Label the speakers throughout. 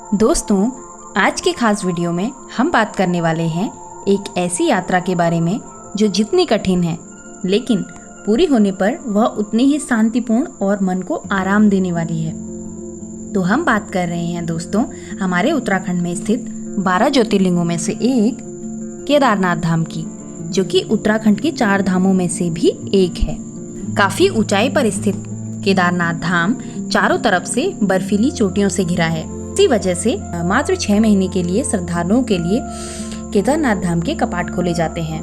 Speaker 1: दोस्तों, आज के खास वीडियो में हम बात करने वाले हैं एक ऐसी यात्रा के बारे में जो जितनी कठिन है लेकिन पूरी होने पर वह उतनी ही शांतिपूर्ण और मन को आराम देने वाली है। तो हम बात कर रहे हैं दोस्तों हमारे उत्तराखंड में स्थित 12 ज्योतिर्लिंगों में से एक केदारनाथ धाम की, जो कि उत्तराखंड के 4 धामों में से भी एक है। काफी ऊंचाई पर स्थित केदारनाथ धाम चारों तरफ से बर्फीली चोटियों से घिरा है। इसी वजह से मात्र 6 महीने के लिए श्रद्धालुओं के लिए केदारनाथ धाम के कपाट खोले जाते हैं।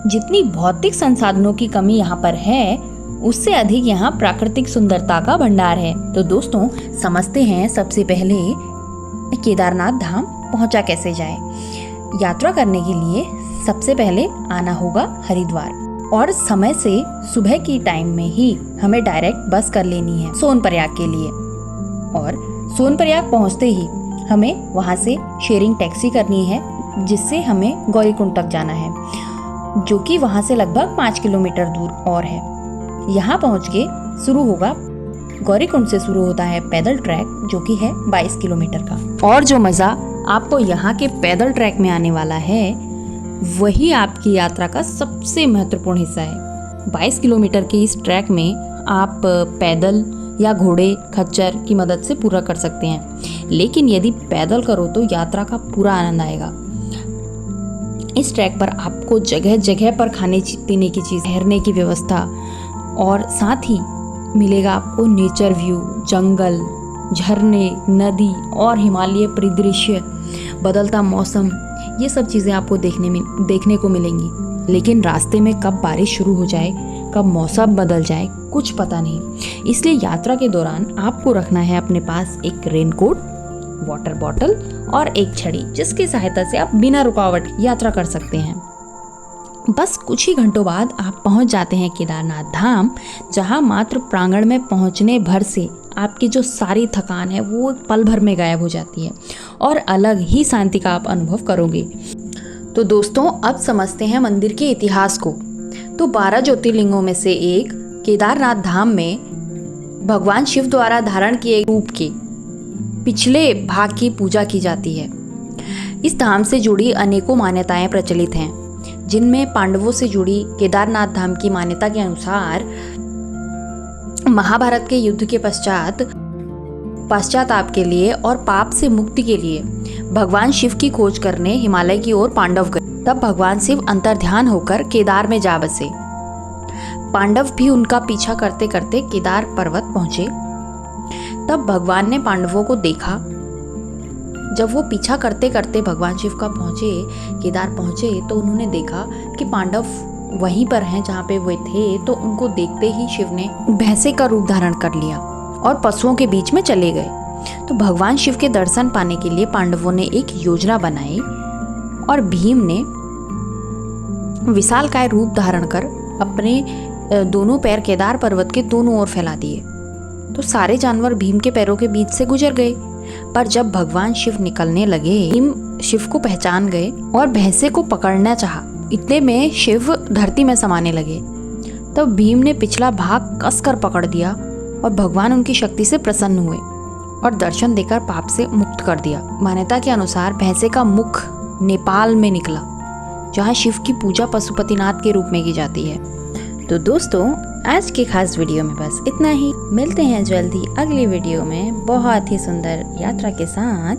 Speaker 1: जितनी भौतिक संसाधनों की कमी यहाँ पर है, उससे अधिक यहाँ प्राकृतिक सुंदरता का भंडार है। तो दोस्तों, समझते हैं सबसे पहले केदारनाथ धाम पहुँचा कैसे जाए। यात्रा करने के लिए सबसे पहले आना होगा हरिद्वार, और समय से सुबह की टाइम में ही हमें डायरेक्ट बस कर लेनी है सोनप्रयाग के लिए। और सोनप्रयाग पहुंचते ही हमें वहां से शेयरिंग टैक्सी करनी है, जिससे हमें गौरीकुंड तक जाना है, जो कि वहां से लगभग 5 किलोमीटर दूर और है। यहाँ पहुंच के शुरू होगा गौरीकुंड से शुरू होता है पैदल ट्रैक, जो कि है 22 किलोमीटर का। और जो मज़ा आपको यहाँ के पैदल ट्रैक में आने वाला है, वही आपकी यात्रा का सबसे महत्वपूर्ण हिस्सा है। 22 किलोमीटर के इस ट्रैक में आप पैदल या घोड़े खच्चर की मदद से पूरा कर सकते हैं, लेकिन यदि पैदल करो तो यात्रा का पूरा आनंद आएगा। इस ट्रैक पर आपको जगह जगह पर खाने पीने की चीज़, ठहरने की व्यवस्था, और साथ ही मिलेगा आपको नेचर व्यू, जंगल, झरने, नदी और हिमालय परिदृश्य, बदलता मौसम, ये सब चीज़ें आपको देखने को मिलेंगी। लेकिन रास्ते में कब बारिश शुरू हो जाए, कब मौसम बदल जाए, कुछ पता नहीं। इसलिए यात्रा के दौरान आपको रखना है अपने पास एक रेनकोट, वाटर बॉटल और एक छड़ी, जिसकी सहायता से आप बिना रुकावट यात्रा कर सकते हैं। बस कुछ ही घंटों बाद आप पहुंच जाते हैं केदारनाथ धाम, जहां मात्र प्रांगण में पहुंचने भर से आपकी जो सारी थकान है वो पल भर में गायब हो जाती है और अलग ही शांति का आप अनुभव करोगे। तो दोस्तों, अब समझते हैं मंदिर के इतिहास को। तो 12 ज्योतिर्लिंगों में से एक केदारनाथ धाम में भगवान शिव द्वारा धारण किए रूप के पिछले भाग की पूजा की जाती है। इस धाम से जुड़ी अनेकों मान्यताएं प्रचलित हैं, जिनमें पांडवों से जुड़ी केदारनाथ धाम की मान्यता के अनुसार महाभारत के युद्ध के पश्चाताप के लिए और पाप से मुक्ति के लिए भगवान शिव की खोज करने हिमालय की ओर पांडव गए। तब भगवान शिव अंतर्ध्यान होकर केदार में जा बसे। पांडव भी उनका पीछा करते करते केदार पर्वत पहुंचे। तब भगवान ने पांडवों को देखा। जब वो पीछा करते करते भगवान शिव का केदार पहुंचे, तो उन्होंने देखा कि पांडव वहीं पर हैं जहाँ पे वे थे। तो उनको देखते ही शिव ने भैंसे का रूप धारण कर लिया और पशुओं के बीच में चले गए। तो भगवान शिव के दर्शन पाने के लिए पांडवों ने एक योजना बनाई और भीम ने विशालकाय रूप धारण कर अपने दोनों पैर केदार पर्वत के दोनों ओर फैला दिए। तो सारे जानवर भीम के पैरों के बीच से गुजर गए। पर जब भगवान शिव निकलने लगे, भीम शिव को पहचान गए और भैंसे को पकड़ना चाहा। इतने में शिव धरती में समाने लगे। तब भीम ने पिछला भाग कसकर पकड़ दिया और भगवान उनकी शक्ति से प्रसन्न हुए और दर्शन देकर पाप से मुक्त कर दिया। मान्यता के अनुसार भैंसे का मुख नेपाल में निकला, जहाँ शिव की पूजा पशुपतिनाथ के रूप में की जाती है। तो दोस्तों, आज के खास वीडियो में बस इतना ही। मिलते हैं जल्द ही अगली वीडियो में बहुत ही सुंदर यात्रा के साथ।